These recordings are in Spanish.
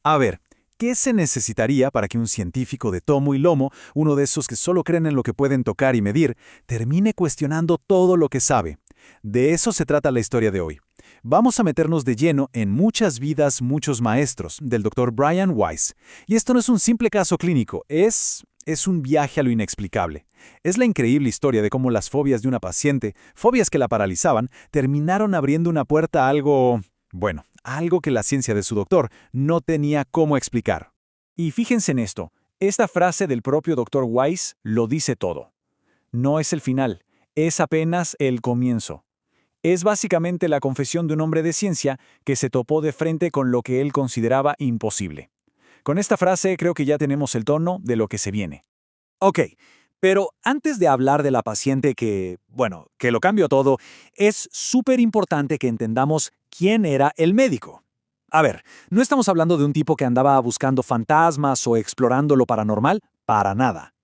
A ver, ¿qué se necesitaría para que un científico de tomo y lomo, uno de esos que solo creen en lo que pueden tocar y medir, termine cuestionando todo lo que sabe? De eso se trata la historia de hoy. Vamos a meternos de lleno en Muchas vidas, muchos maestros, del Dr. Brian Weiss. Y esto no es un simple caso clínico, es un viaje a lo inexplicable. Es la increíble historia de cómo las fobias de una paciente, fobias que la paralizaban, terminaron abriendo una puerta a algo, bueno, algo que la ciencia de su doctor no tenía cómo explicar. Y fíjense en esto, esta frase del propio Dr. Weiss lo dice todo. No es el final, es apenas el comienzo. Es básicamente la confesión de un hombre de ciencia que se topó de frente con lo que él consideraba imposible. Con esta frase creo que ya tenemos el tono de lo que se viene. Ok, pero antes de hablar de la paciente que lo cambió todo, es súper importante que entendamos quién era el médico. A ver, no estamos hablando de un tipo que andaba buscando fantasmas o explorando lo paranormal, para nada.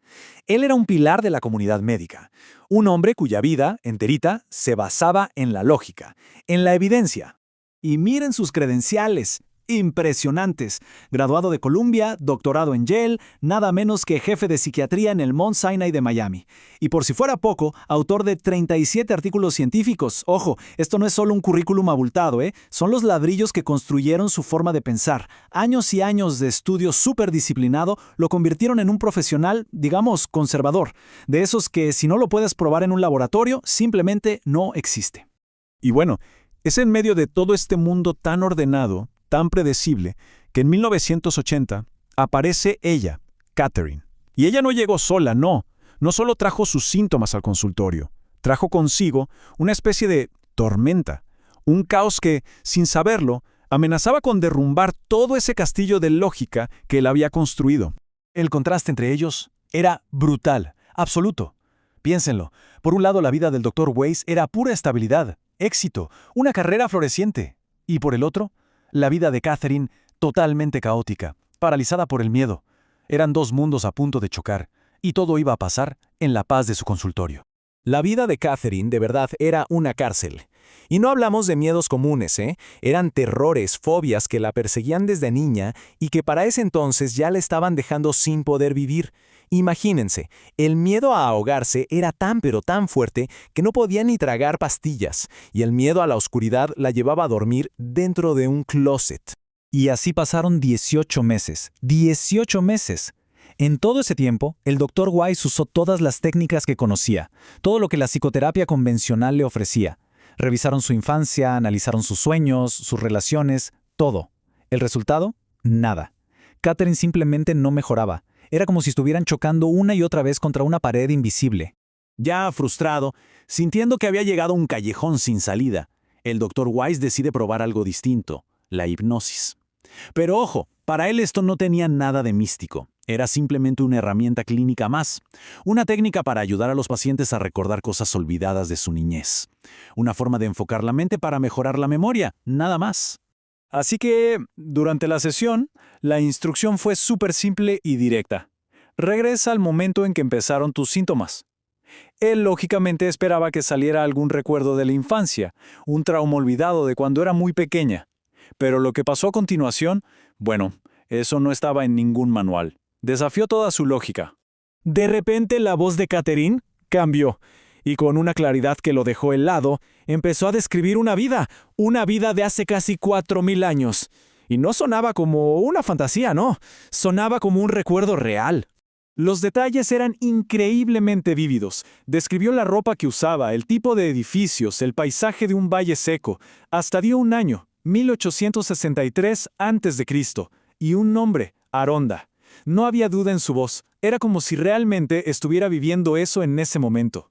Él era un pilar de la comunidad médica, un hombre cuya vida, enterita, se basaba en la lógica, en la evidencia. Y miren sus credenciales, impresionantes. Graduado de Columbia, doctorado en Yale, nada menos que jefe de psiquiatría en el Mount Sinai de Miami. Y por si fuera poco, autor de 37 artículos científicos. Ojo, esto no es solo un currículum abultado, son los ladrillos que construyeron su forma de pensar. Años y años de estudio súper disciplinado lo convirtieron en un profesional, digamos, conservador. De esos que si no lo puedes probar en un laboratorio, simplemente no existe. Y bueno, es en medio de todo este mundo tan ordenado, tan predecible, que en 1980 aparece ella, Catherine. Y ella no llegó sola, no solo trajo sus síntomas al consultorio, trajo consigo una especie de tormenta, un caos que, sin saberlo, amenazaba con derrumbar todo ese castillo de lógica que él había construido. El contraste entre ellos era brutal, absoluto. Piénsenlo, por un lado la vida del Dr. Weiss era pura estabilidad, éxito, una carrera floreciente, y por el otro, la vida de Catherine, totalmente caótica, paralizada por el miedo. Eran dos mundos a punto de chocar, y todo iba a pasar en la paz de su consultorio. La vida de Catherine de verdad era una cárcel. Y no hablamos de miedos comunes, Eran terrores, fobias que la perseguían desde niña y que para ese entonces ya la estaban dejando sin poder vivir. Imagínense, el miedo a ahogarse era tan pero tan fuerte que no podía ni tragar pastillas, y el miedo a la oscuridad la llevaba a dormir dentro de un closet. Y así pasaron 18 meses. ¡18 meses! En todo ese tiempo, el Dr. Weiss usó todas las técnicas que conocía, todo lo que la psicoterapia convencional le ofrecía. Revisaron su infancia, analizaron sus sueños, sus relaciones, todo. ¿El resultado? Nada. Catherine simplemente no mejoraba. Era como si estuvieran chocando una y otra vez contra una pared invisible. Ya frustrado, sintiendo que había llegado a un callejón sin salida, el Dr. Weiss decide probar algo distinto, la hipnosis. Pero ojo, para él esto no tenía nada de místico. Era simplemente una herramienta clínica más, una técnica para ayudar a los pacientes a recordar cosas olvidadas de su niñez. Una forma de enfocar la mente para mejorar la memoria, nada más. Así que, durante la sesión, la instrucción fue súper simple y directa. Regresa al momento en que empezaron tus síntomas. Él lógicamente esperaba que saliera algún recuerdo de la infancia, un trauma olvidado de cuando era muy pequeña. Pero lo que pasó a continuación, bueno, eso no estaba en ningún manual. Desafió toda su lógica. De repente la voz de Catherine cambió, y con una claridad que lo dejó helado, empezó a describir una vida de hace casi 4000 años. Y no sonaba como una fantasía, no, sonaba como un recuerdo real. Los detalles eran increíblemente vívidos. Describió la ropa que usaba, el tipo de edificios, el paisaje de un valle seco. Hasta dio un año, 1863 a.C., y un nombre, Aronda. No había duda en su voz, era como si realmente estuviera viviendo eso en ese momento.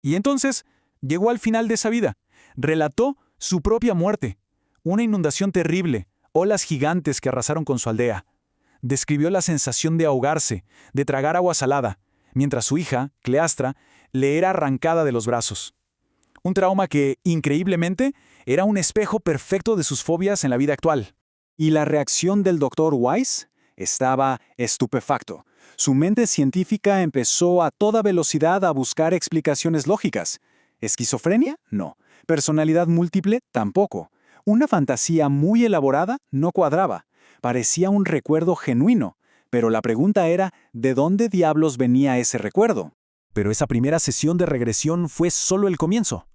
Y entonces, llegó al final de esa vida. Relató su propia muerte. Una inundación terrible, olas gigantes que arrasaron con su aldea. Describió la sensación de ahogarse, de tragar agua salada, mientras su hija, Cleastra, le era arrancada de los brazos. Un trauma que, increíblemente, era un espejo perfecto de sus fobias en la vida actual. ¿Y la reacción del Dr. Weiss? Estaba estupefacto. Su mente científica empezó a toda velocidad a buscar explicaciones lógicas. ¿Esquizofrenia? No. ¿Personalidad múltiple? Tampoco. Una fantasía muy elaborada no cuadraba. Parecía un recuerdo genuino, pero la pregunta era, ¿de dónde diablos venía ese recuerdo? Pero esa primera sesión de regresión fue solo el comienzo.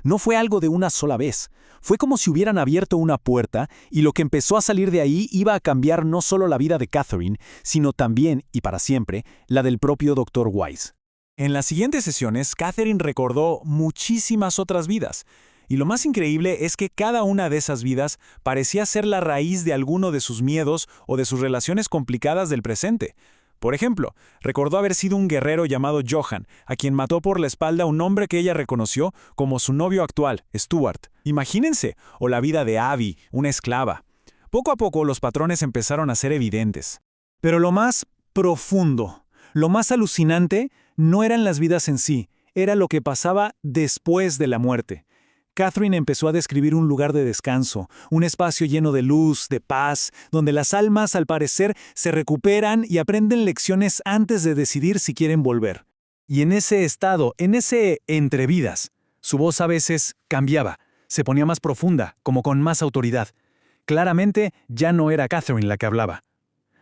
No fue algo de una sola vez. Fue como si hubieran abierto una puerta y lo que empezó a salir de ahí iba a cambiar no solo la vida de Catherine, sino también, y para siempre, la del propio Dr. Weiss. En las siguientes sesiones, Catherine recordó muchísimas otras vidas. Y lo más increíble es que cada una de esas vidas parecía ser la raíz de alguno de sus miedos o de sus relaciones complicadas del presente. Por ejemplo, recordó haber sido un guerrero llamado Johan, a quien mató por la espalda un hombre que ella reconoció como su novio actual, Stuart. Imagínense, o la vida de Abby, una esclava. Poco a poco los patrones empezaron a ser evidentes. Pero lo más profundo, lo más alucinante, no eran las vidas en sí, era lo que pasaba después de la muerte. Catherine empezó a describir un lugar de descanso, un espacio lleno de luz, de paz, donde las almas, al parecer, se recuperan y aprenden lecciones antes de decidir si quieren volver. Y en ese estado, en ese entre vidas, su voz a veces cambiaba, se ponía más profunda, como con más autoridad. Claramente, ya no era Catherine la que hablaba.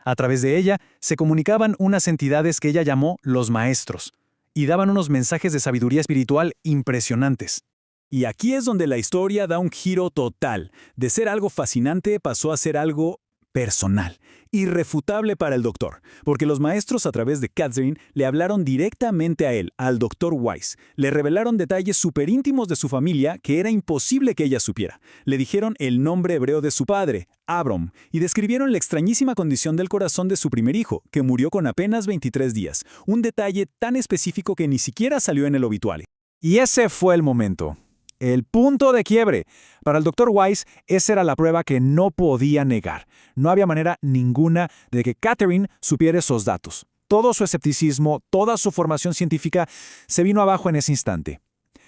A través de ella, se comunicaban unas entidades que ella llamó los maestros, y daban unos mensajes de sabiduría espiritual impresionantes. Y aquí es donde la historia da un giro total. De ser algo fascinante pasó a ser algo personal, irrefutable para el doctor, porque los maestros a través de Catherine le hablaron directamente a él, al Dr. Weiss. Le revelaron detalles súper íntimos de su familia que era imposible que ella supiera. Le dijeron el nombre hebreo de su padre, Abram, y describieron la extrañísima condición del corazón de su primer hijo, que murió con apenas 23 días. Un detalle tan específico que ni siquiera salió en el obituario. Y ese fue el momento. El punto de quiebre. Para el Dr. Weiss, esa era la prueba que no podía negar. No había manera ninguna de que Catherine supiera esos datos. Todo su escepticismo, toda su formación científica se vino abajo en ese instante.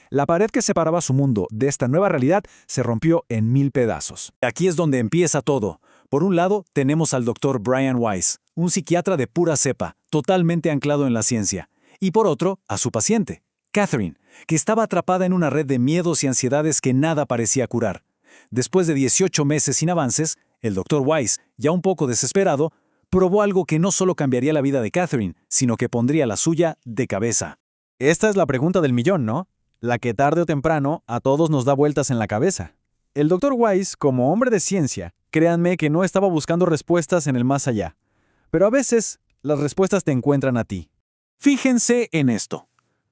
La pared que separaba su mundo de esta nueva realidad se rompió en 1000 pedazos. Aquí es donde empieza todo. Por un lado, tenemos al Dr. Brian Weiss, un psiquiatra de pura cepa, totalmente anclado en la ciencia. Y por otro, a su paciente, Catherine, que estaba atrapada en una red de miedos y ansiedades que nada parecía curar. Después de 18 meses sin avances, el Dr. Weiss, ya un poco desesperado, probó algo que no solo cambiaría la vida de Catherine, sino que pondría la suya de cabeza. Esta es la pregunta del millón, ¿no? La que tarde o temprano a todos nos da vueltas en la cabeza. El Dr. Weiss, como hombre de ciencia, créanme que no estaba buscando respuestas en el más allá. Pero a veces, las respuestas te encuentran a ti. Fíjense en esto.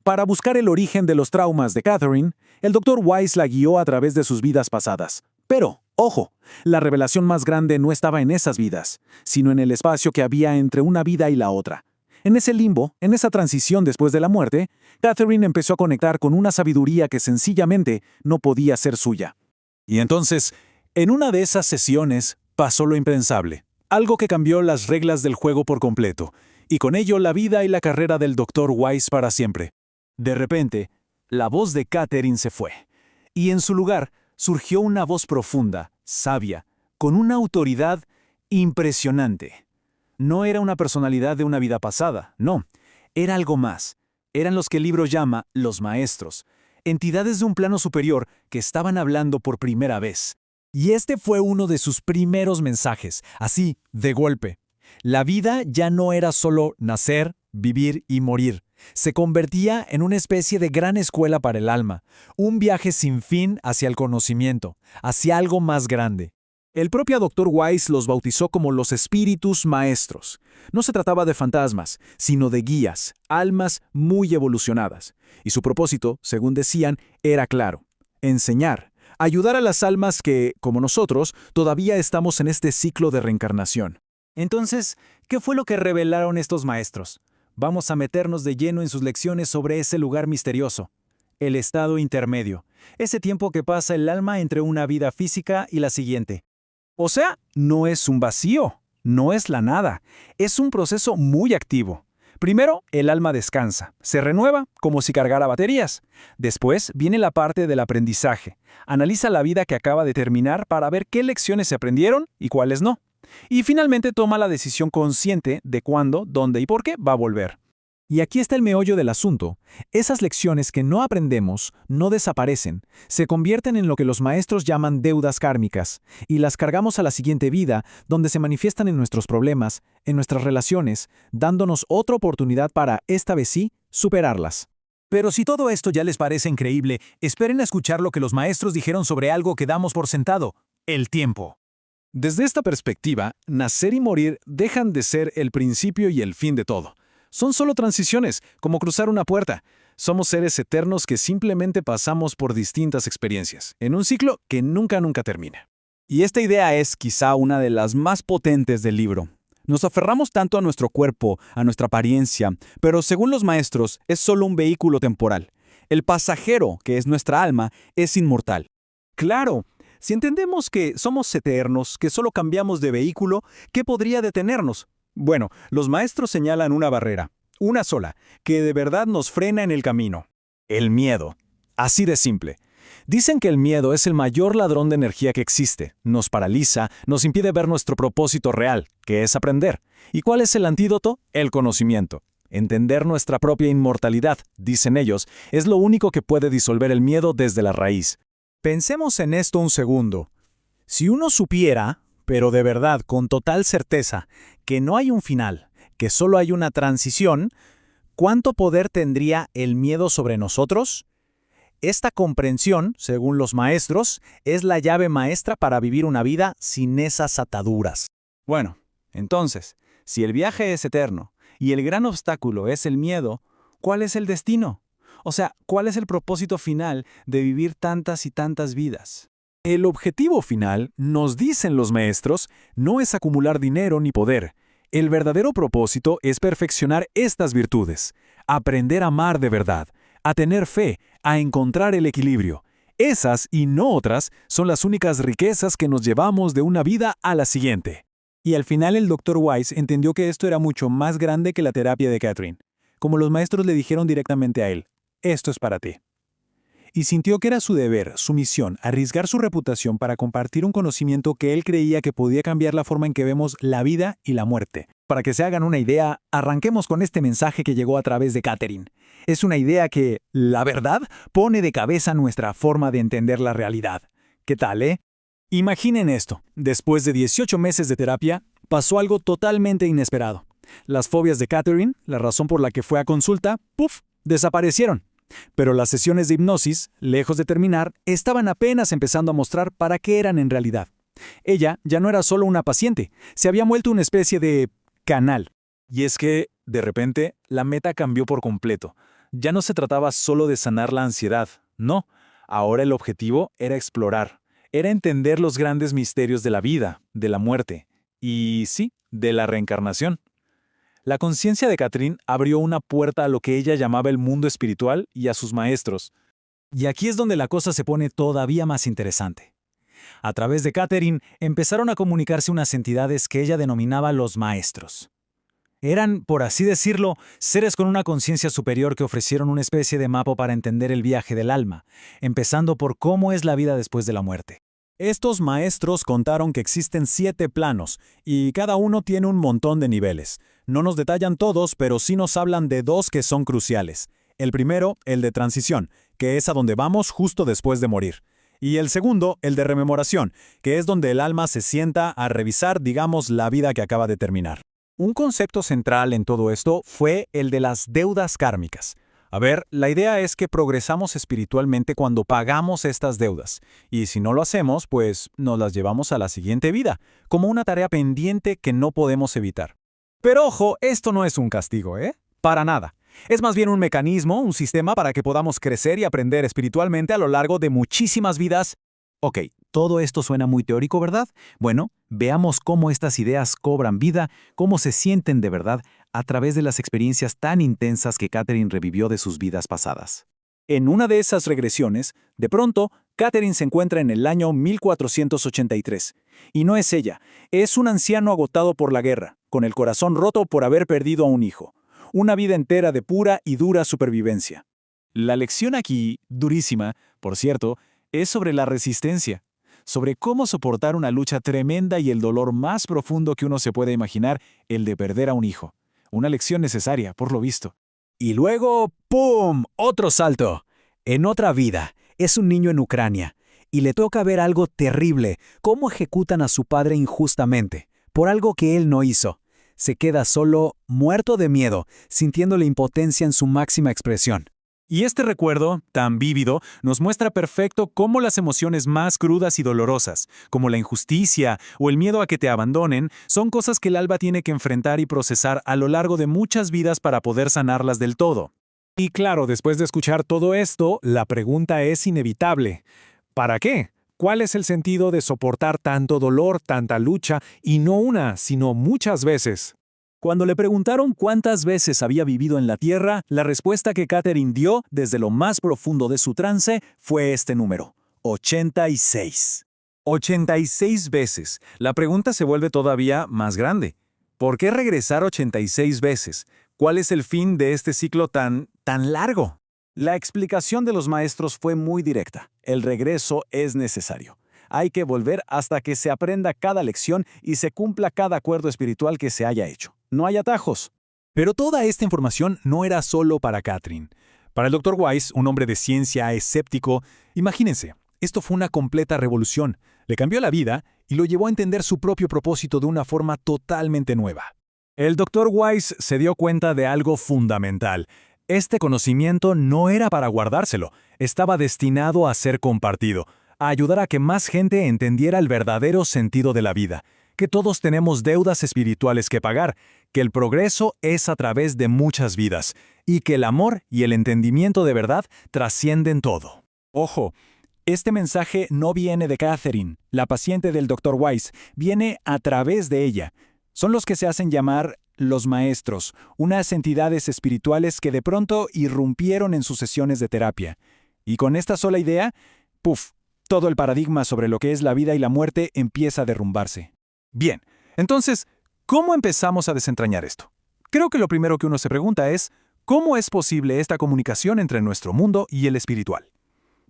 Para buscar el origen de los traumas de Catherine, el Dr. Weiss la guió a través de sus vidas pasadas. Pero, ojo, la revelación más grande no estaba en esas vidas, sino en el espacio que había entre una vida y la otra. En ese limbo, en esa transición después de la muerte, Catherine empezó a conectar con una sabiduría que sencillamente no podía ser suya. Y entonces, en una de esas sesiones, pasó lo impensable. Algo que cambió las reglas del juego por completo, y con ello la vida y la carrera del Dr. Weiss para siempre. De repente, la voz de Catherine se fue, y en su lugar surgió una voz profunda, sabia, con una autoridad impresionante. No era una personalidad de una vida pasada, no, era algo más. Eran los que el libro llama los maestros, entidades de un plano superior que estaban hablando por primera vez. Y este fue uno de sus primeros mensajes, así, de golpe. La vida ya no era solo nacer, vivir y morir. Se convertía en una especie de gran escuela para el alma, un viaje sin fin hacia el conocimiento, hacia algo más grande. El propio Dr. Weiss los bautizó como los espíritus maestros. No se trataba de fantasmas, sino de guías, almas muy evolucionadas. Y su propósito, según decían, era claro: enseñar, ayudar a las almas que, como nosotros, todavía estamos en este ciclo de reencarnación. Entonces, ¿qué fue lo que revelaron estos maestros? Vamos a meternos de lleno en sus lecciones sobre ese lugar misterioso, el estado intermedio, ese tiempo que pasa el alma entre una vida física y la siguiente. O sea, no es un vacío, no es la nada, es un proceso muy activo. Primero, el alma descansa, se renueva como si cargara baterías. Después viene la parte del aprendizaje. Analiza la vida que acaba de terminar para ver qué lecciones se aprendieron y cuáles no. Y finalmente toma la decisión consciente de cuándo, dónde y por qué va a volver. Y aquí está el meollo del asunto. Esas lecciones que no aprendemos no desaparecen, se convierten en lo que los maestros llaman deudas kármicas, y las cargamos a la siguiente vida, donde se manifiestan en nuestros problemas, en nuestras relaciones, dándonos otra oportunidad para, esta vez sí, superarlas. Pero si todo esto ya les parece increíble, esperen a escuchar lo que los maestros dijeron sobre algo que damos por sentado: el tiempo. Desde esta perspectiva, nacer y morir dejan de ser el principio y el fin de todo. Son solo transiciones, como cruzar una puerta. Somos seres eternos que simplemente pasamos por distintas experiencias, en un ciclo que nunca termina. Y esta idea es quizá una de las más potentes del libro. Nos aferramos tanto a nuestro cuerpo, a nuestra apariencia, pero según los maestros es solo un vehículo temporal. El pasajero, que es nuestra alma, es inmortal. Claro, si entendemos que somos eternos, que solo cambiamos de vehículo, ¿qué podría detenernos? Bueno, los maestros señalan una barrera, una sola, que de verdad nos frena en el camino: el miedo. Así de simple. Dicen que el miedo es el mayor ladrón de energía que existe. Nos paraliza, nos impide ver nuestro propósito real, que es aprender. ¿Y cuál es el antídoto? El conocimiento. Entender nuestra propia inmortalidad, dicen ellos, es lo único que puede disolver el miedo desde la raíz. Pensemos en esto un segundo. Si uno supiera, pero de verdad, con total certeza, que no hay un final, que solo hay una transición, ¿cuánto poder tendría el miedo sobre nosotros? Esta comprensión, según los maestros, es la llave maestra para vivir una vida sin esas ataduras. Bueno, entonces, si el viaje es eterno y el gran obstáculo es el miedo, ¿cuál es el destino? O sea, ¿cuál es el propósito final de vivir tantas y tantas vidas? El objetivo final, nos dicen los maestros, no es acumular dinero ni poder. El verdadero propósito es perfeccionar estas virtudes, aprender a amar de verdad, a tener fe, a encontrar el equilibrio. Esas y no otras son las únicas riquezas que nos llevamos de una vida a la siguiente. Y al final el Dr. Weiss entendió que esto era mucho más grande que la terapia de Catherine. Como los maestros le dijeron directamente a él: esto es para ti. Y sintió que era su deber, su misión, arriesgar su reputación para compartir un conocimiento que él creía que podía cambiar la forma en que vemos la vida y la muerte. Para que se hagan una idea, arranquemos con este mensaje que llegó a través de Catherine. Es una idea que, la verdad, pone de cabeza nuestra forma de entender la realidad. ¿Qué tal, eh? Imaginen esto. Después de 18 meses de terapia, pasó algo totalmente inesperado. Las fobias de Catherine, la razón por la que fue a consulta, ¡puf!, desaparecieron. Pero las sesiones de hipnosis, lejos de terminar, estaban apenas empezando a mostrar para qué eran en realidad. Ella ya no era solo una paciente, se había vuelto una especie de canal. Y es que, de repente, la meta cambió por completo. Ya no se trataba solo de sanar la ansiedad, no. Ahora el objetivo era explorar, era entender los grandes misterios de la vida, de la muerte y, sí, de la reencarnación. La conciencia de Catherine abrió una puerta a lo que ella llamaba el mundo espiritual y a sus maestros. Y aquí es donde la cosa se pone todavía más interesante. A través de Catherine empezaron a comunicarse unas entidades que ella denominaba los maestros. Eran, por así decirlo, seres con una conciencia superior que ofrecieron una especie de mapa para entender el viaje del alma, empezando por cómo es la vida después de la muerte. Estos maestros contaron que existen 7 planos, y cada uno tiene un montón de niveles. No nos detallan todos, pero sí nos hablan de 2 que son cruciales. El primero, el de transición, que es a donde vamos justo después de morir. Y el segundo, el de rememoración, que es donde el alma se sienta a revisar, digamos, la vida que acaba de terminar. Un concepto central en todo esto fue el de las deudas kármicas. A ver, la idea es que progresamos espiritualmente cuando pagamos estas deudas, y si no lo hacemos, pues nos las llevamos a la siguiente vida, como una tarea pendiente que no podemos evitar. Pero ojo, esto no es un castigo, ¿eh? Para nada. Es más bien un mecanismo, un sistema para que podamos crecer y aprender espiritualmente a lo largo de muchísimas vidas. Ok, todo esto suena muy teórico, ¿verdad? Bueno, veamos cómo estas ideas cobran vida, cómo se sienten de verdad a través de las experiencias tan intensas que Catherine revivió de sus vidas pasadas. En una de esas regresiones, de pronto, Catherine se encuentra en el año 1483. Y no es ella, es un anciano agotado por la guerra, con el corazón roto por haber perdido a un hijo. Una vida entera de pura y dura supervivencia. La lección aquí, durísima, por cierto, es sobre la resistencia, sobre cómo soportar una lucha tremenda y el dolor más profundo que uno se puede imaginar, el de perder a un hijo. Una lección necesaria, por lo visto. Y luego, ¡pum!, otro salto. En otra vida, es un niño en Ucrania, y le toca ver algo terrible, cómo ejecutan a su padre injustamente, por algo que él no hizo. Se queda solo, muerto de miedo, sintiendo la impotencia en su máxima expresión. Y este recuerdo, tan vívido, nos muestra perfecto cómo las emociones más crudas y dolorosas, como la injusticia o el miedo a que te abandonen, son cosas que el alma tiene que enfrentar y procesar a lo largo de muchas vidas para poder sanarlas del todo. Y claro, después de escuchar todo esto, la pregunta es inevitable. ¿Para qué? ¿Cuál es el sentido de soportar tanto dolor, tanta lucha, y no una, sino muchas veces? Cuando le preguntaron cuántas veces había vivido en la Tierra, la respuesta que Catherine dio desde lo más profundo de su trance fue este número: 86. 86 veces. La pregunta se vuelve todavía más grande. ¿Por qué regresar 86 veces? ¿Cuál es el fin de este ciclo tan largo? La explicación de los maestros fue muy directa. El regreso es necesario. Hay que volver hasta que se aprenda cada lección y se cumpla cada acuerdo espiritual que se haya hecho. No hay atajos. Pero toda esta información no era solo para Catherine. Para el Dr. Weiss, un hombre de ciencia escéptico, imagínense, esto fue una completa revolución. Le cambió la vida y lo llevó a entender su propio propósito de una forma totalmente nueva. El Dr. Weiss se dio cuenta de algo fundamental. Este conocimiento no era para guardárselo, estaba destinado a ser compartido, a ayudar a que más gente entendiera el verdadero sentido de la vida, que todos tenemos deudas espirituales que pagar, que el progreso es a través de muchas vidas, y que el amor y el entendimiento de verdad trascienden todo. Ojo, este mensaje no viene de Catherine, la paciente del Dr. Weiss, viene a través de ella. Son los que se hacen llamar los maestros, unas entidades espirituales que de pronto irrumpieron en sus sesiones de terapia. Y con esta sola idea, ¡puf!, todo el paradigma sobre lo que es la vida y la muerte empieza a derrumbarse. Bien, entonces, ¿cómo empezamos a desentrañar esto? Creo que lo primero que uno se pregunta es, ¿cómo es posible esta comunicación entre nuestro mundo y el espiritual?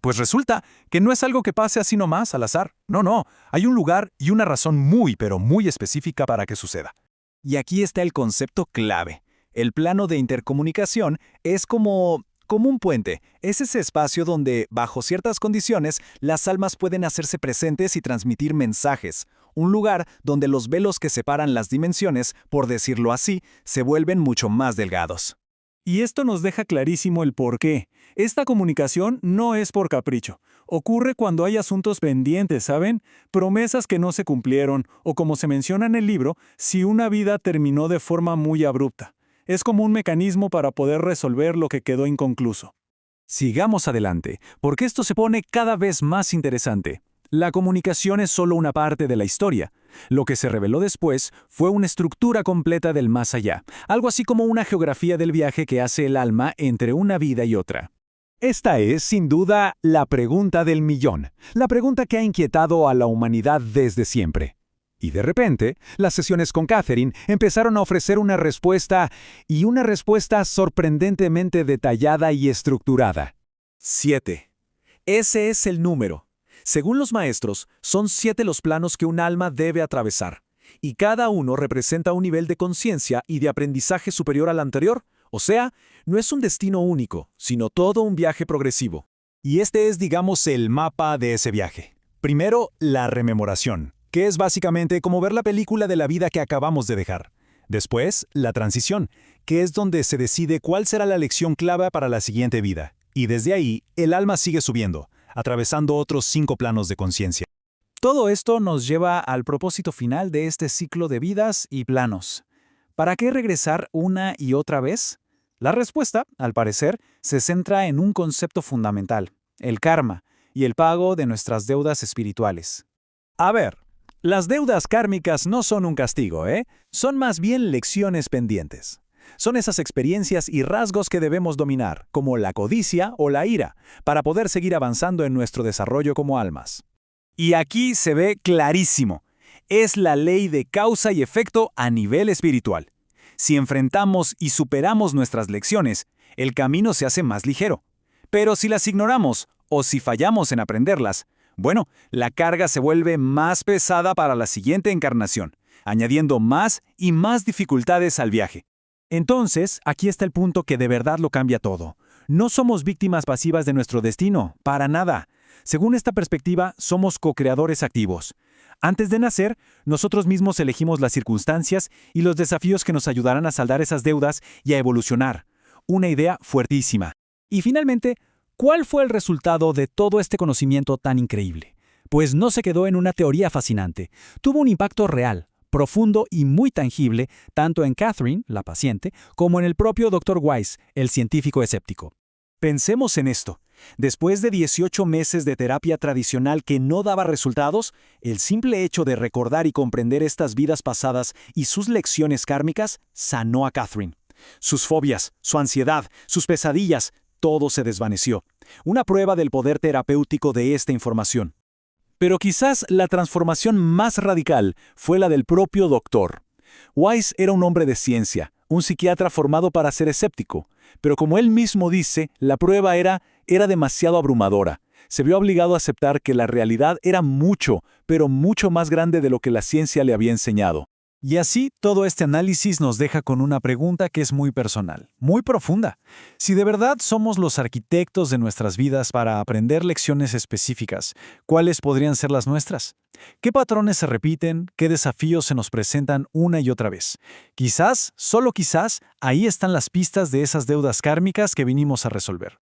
Pues resulta que no es algo que pase así nomás, al azar. No, hay un lugar y una razón muy, pero muy específica para que suceda. Y aquí está el concepto clave. El plano de intercomunicación es como un puente. Es ese espacio donde, bajo ciertas condiciones, las almas pueden hacerse presentes y transmitir mensajes. Un lugar donde los velos que separan las dimensiones, por decirlo así, se vuelven mucho más delgados. Y esto nos deja clarísimo el por qué. Esta comunicación no es por capricho. Ocurre cuando hay asuntos pendientes, ¿saben? Promesas que no se cumplieron, o como se menciona en el libro, si una vida terminó de forma muy abrupta. Es como un mecanismo para poder resolver lo que quedó inconcluso. Sigamos adelante, porque esto se pone cada vez más interesante. La comunicación es solo una parte de la historia. Lo que se reveló después fue una estructura completa del más allá, algo así como una geografía del viaje que hace el alma entre una vida y otra. Esta es, sin duda, la pregunta del millón, la pregunta que ha inquietado a la humanidad desde siempre. Y de repente, las sesiones con Catherine empezaron a ofrecer una respuesta, y una respuesta sorprendentemente detallada y estructurada. 7. Ese es el número. Según los maestros, son 7 los planos que un alma debe atravesar, y cada uno representa un nivel de conciencia y de aprendizaje superior al anterior. O sea, no es un destino único, sino todo un viaje progresivo. Y este es, digamos, el mapa de ese viaje. Primero, la rememoración, que es básicamente como ver la película de la vida que acabamos de dejar. Después, la transición, que es donde se decide cuál será la lección clave para la siguiente vida. Y desde ahí, el alma sigue subiendo, atravesando otros 5 planos de conciencia. Todo esto nos lleva al propósito final de este ciclo de vidas y planos. ¿Para qué regresar una y otra vez? La respuesta, al parecer, se centra en un concepto fundamental, el karma y el pago de nuestras deudas espirituales. A ver, las deudas kármicas no son un castigo, ¿eh? Son más bien lecciones pendientes. Son esas experiencias y rasgos que debemos dominar, como la codicia o la ira, para poder seguir avanzando en nuestro desarrollo como almas. Y aquí se ve clarísimo. Es la ley de causa y efecto a nivel espiritual. Si enfrentamos y superamos nuestras lecciones, el camino se hace más ligero. Pero si las ignoramos o si fallamos en aprenderlas, bueno, la carga se vuelve más pesada para la siguiente encarnación, añadiendo más y más dificultades al viaje. Entonces, aquí está el punto que de verdad lo cambia todo. No somos víctimas pasivas de nuestro destino, para nada. Según esta perspectiva, somos co-creadores activos. Antes de nacer, nosotros mismos elegimos las circunstancias y los desafíos que nos ayudarán a saldar esas deudas y a evolucionar. Una idea fuertísima. Y finalmente, ¿cuál fue el resultado de todo este conocimiento tan increíble? Pues no se quedó en una teoría fascinante. Tuvo un impacto real, profundo y muy tangible, tanto en Catherine, la paciente, como en el propio Dr. Weiss, el científico escéptico. Pensemos en esto. Después de 18 meses de terapia tradicional que no daba resultados, el simple hecho de recordar y comprender estas vidas pasadas y sus lecciones kármicas sanó a Catherine. Sus fobias, su ansiedad, sus pesadillas, todo se desvaneció. Una prueba del poder terapéutico de esta información. Pero quizás la transformación más radical fue la del propio doctor. Weiss era un hombre de ciencia, un psiquiatra formado para ser escéptico, pero como él mismo dice, la prueba era demasiado abrumadora. Se vio obligado a aceptar que la realidad era mucho, pero mucho más grande de lo que la ciencia le había enseñado. Y así, todo este análisis nos deja con una pregunta que es muy personal, muy profunda. Si de verdad somos los arquitectos de nuestras vidas para aprender lecciones específicas, ¿cuáles podrían ser las nuestras? ¿Qué patrones se repiten? ¿Qué desafíos se nos presentan una y otra vez? Quizás, solo quizás, ahí están las pistas de esas deudas kármicas que vinimos a resolver.